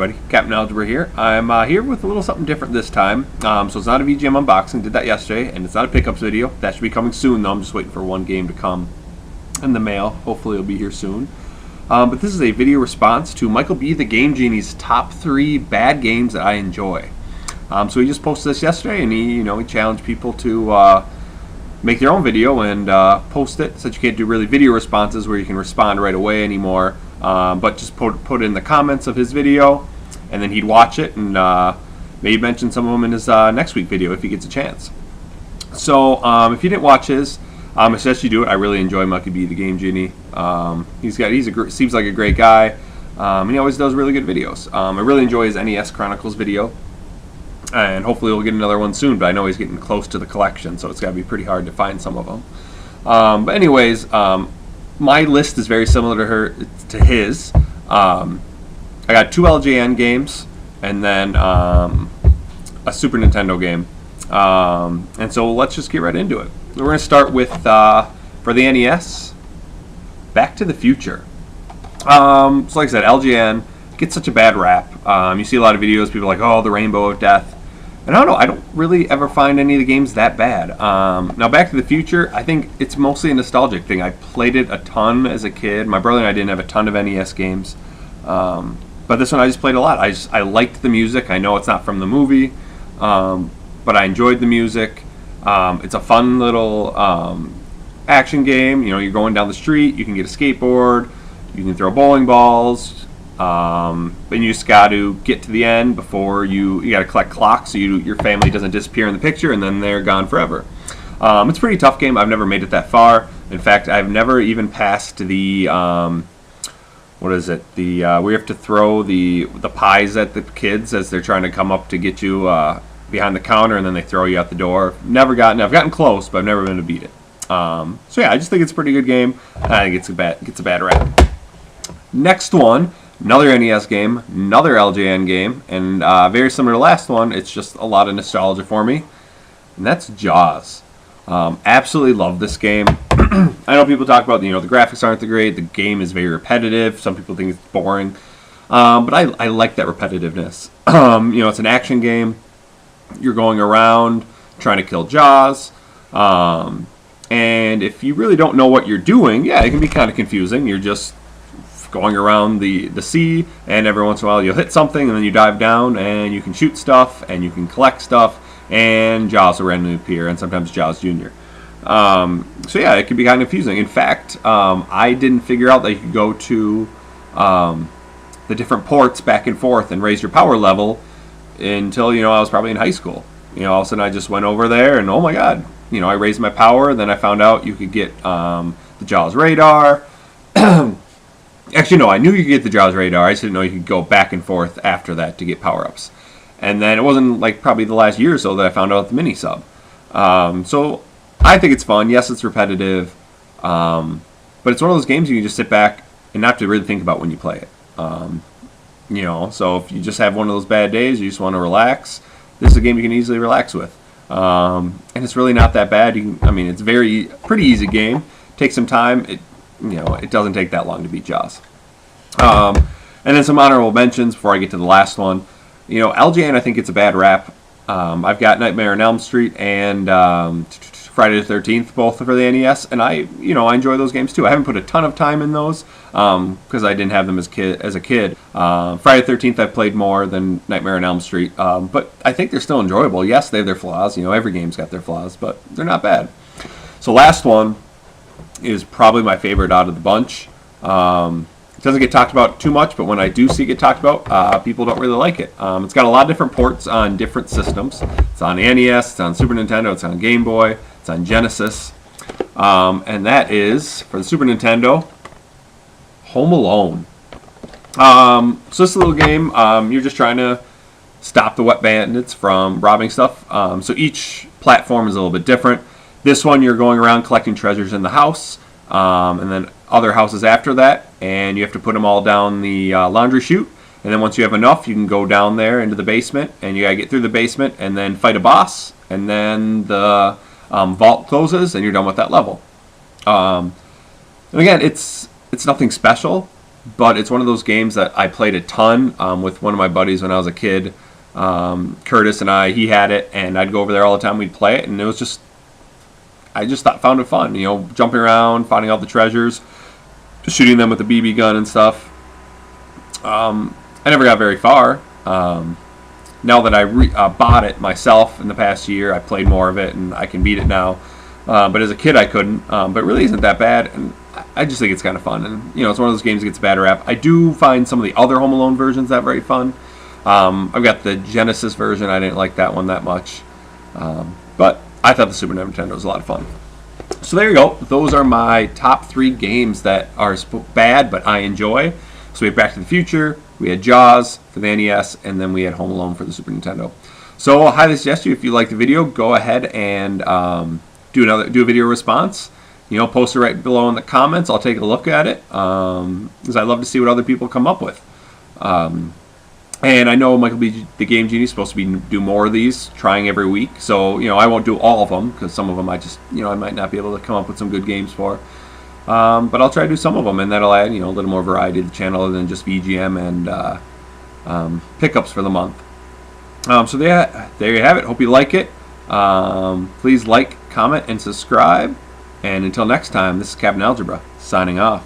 everybody, Captain Algebra here. I'm here with a little something different this time. So it's not a VGM unboxing, did that yesterday, and it's not a pickups video. That should be coming soon though. I'm just waiting for one game to come in the mail. Hopefully it'll be here soon. But this is a video response to Michael B. the Game Genie's top 3 bad games that I enjoy. So he just posted this yesterday, and he challenged people to make their own video and post it. Since you can't do really video responses where you can respond right away anymore. But just put in the comments of his video, and then he'd watch it and maybe mention some of them in his next week video if he gets a chance. So if you didn't watch his, I suggest you do it. I really enjoy Michael B. the Game Genie. Seems like a great guy, and he always does really good videos. I really enjoy his NES Chronicles video, and hopefully we'll get another one soon. But I know he's getting close to the collection, so it's got to be pretty hard to find some of them. But anyways. My list is very similar to his. I got 2 LJN games and then a Super Nintendo game. And so let's just get right into it. We're going to start with, for the NES, Back to the Future. So like I said, LJN gets such a bad rap. You see a lot of videos, people are like, oh, the Rainbow of Death. And I don't know, I don't really ever find any of the games that bad. Now, Back to the Future, I think it's mostly a nostalgic thing. I played it a ton as a kid. My brother and I didn't have a ton of NES games. But this one I just played a lot. I liked the music. I know it's not from the movie, but I enjoyed the music. It's a fun little action game. You know, you're going down the street, you can get a skateboard, you can throw bowling balls. Then you just got to get to the end before you got to collect clocks so your family doesn't disappear in the picture and then they're gone forever. It's a pretty tough game. I've never made it that far. In fact, I've never even passed the what is it? We have to throw the pies at the kids as they're trying to come up to get you behind the counter, and then they throw you out the door. I've gotten close, but I've never been to beat it. So yeah, I just think it's a pretty good game. I think it gets a bad rap. Next one. Another NES game, another LJN game, and very similar to the last one, it's just a lot of nostalgia for me, and that's Jaws. Absolutely love this game. I know people talk about, the graphics aren't that great, the game is very repetitive, some people think it's boring, but I like that repetitiveness. It's an action game, you're going around trying to kill Jaws, and if you really don't know what you're doing, yeah, it can be kind of confusing. You're just going around the sea, and every once in a while you'll hit something, and then you dive down, and you can shoot stuff, and you can collect stuff, and Jaws will randomly appear, and sometimes Jaws Jr. So yeah, it can be kind of confusing. In fact, I didn't figure out that you could go to the different ports back and forth and raise your power level until, I was probably in high school. All of a sudden I just went over there, and oh my god, I raised my power, then I found out you could get the Jaws radar. Actually, no, I knew you could get the Jaws radar. I just didn't know you could go back and forth after that to get power-ups. And then it wasn't like probably the last year or so that I found out the mini-sub. So I think it's fun. Yes, it's repetitive. But it's one of those games you can just sit back and not have to really think about when you play it. So if you just have one of those bad days, you just want to relax, this is a game you can easily relax with. And it's really not that bad. It's pretty easy game. Take some time. It doesn't take that long to beat Jaws. And then some honorable mentions before I get to the last one. LJN, I think it's a bad rap. I've got Nightmare on Elm Street and Friday the 13th, both for the NES, and I enjoy those games too. I haven't put a ton of time in those because I didn't have them as a kid. Friday the 13th I played more than Nightmare on Elm Street, but I think they're still enjoyable. Yes, they have their flaws. Every game's got their flaws, but they're not bad. So last one is probably my favorite out of the bunch. It doesn't get talked about too much, but when I do see it get talked about, people don't really like it. It's got a lot of different ports on different systems. It's on NES, it's on Super Nintendo, it's on Game Boy, it's on Genesis. And that is, for the Super Nintendo, Home Alone. So this little game, you're just trying to stop the wet bandits from robbing stuff. So each platform is a little bit different. This one, you're going around collecting treasures in the house, and then other houses after that, and you have to put them all down the laundry chute. And then once you have enough, you can go down there into the basement, and you gotta get through the basement and then fight a boss, and then the vault closes, and you're done with that level. And again, it's nothing special. but it's one of those games that I played a ton with one of my buddies when I was a kid. Curtis and he had it, and I'd go over there all the time. We'd play it, and it was just, I just found it fun. You know, jumping around, finding all the treasures, shooting them with a BB gun and stuff. I never got very far. Now that I bought it myself in the past year, I played more of it, and I can beat it now. But as a kid, I couldn't. But it really isn't that bad, and I just think it's kind of fun. And you know, it's one of those games that gets a bad rap. I do find some of the other Home Alone versions that very fun. I've got the Genesis version. I didn't like that one that much, but I thought the Super Nintendo was a lot of fun. So there you go. Those are my top 3 games that are bad, but I enjoy. So we had Back to the Future, we had Jaws for the NES, and then we had Home Alone for the Super Nintendo. So I highly suggest you, if you like the video, go ahead and do a video response. You know, post it right below in the comments. I'll take a look at it because I love to see what other people come up with. And I know Michael B. the Game Genie is supposed to do more of these, trying every week. So, you know, I won't do all of them because some of them I might not be able to come up with some good games for. But I'll try to do some of them, and that'll add, you know, a little more variety to the channel other than just VGM and pickups for the month. So there you have it. Hope you like it. Please like, comment, and subscribe. And until next time, this is Captain Algebra, signing off.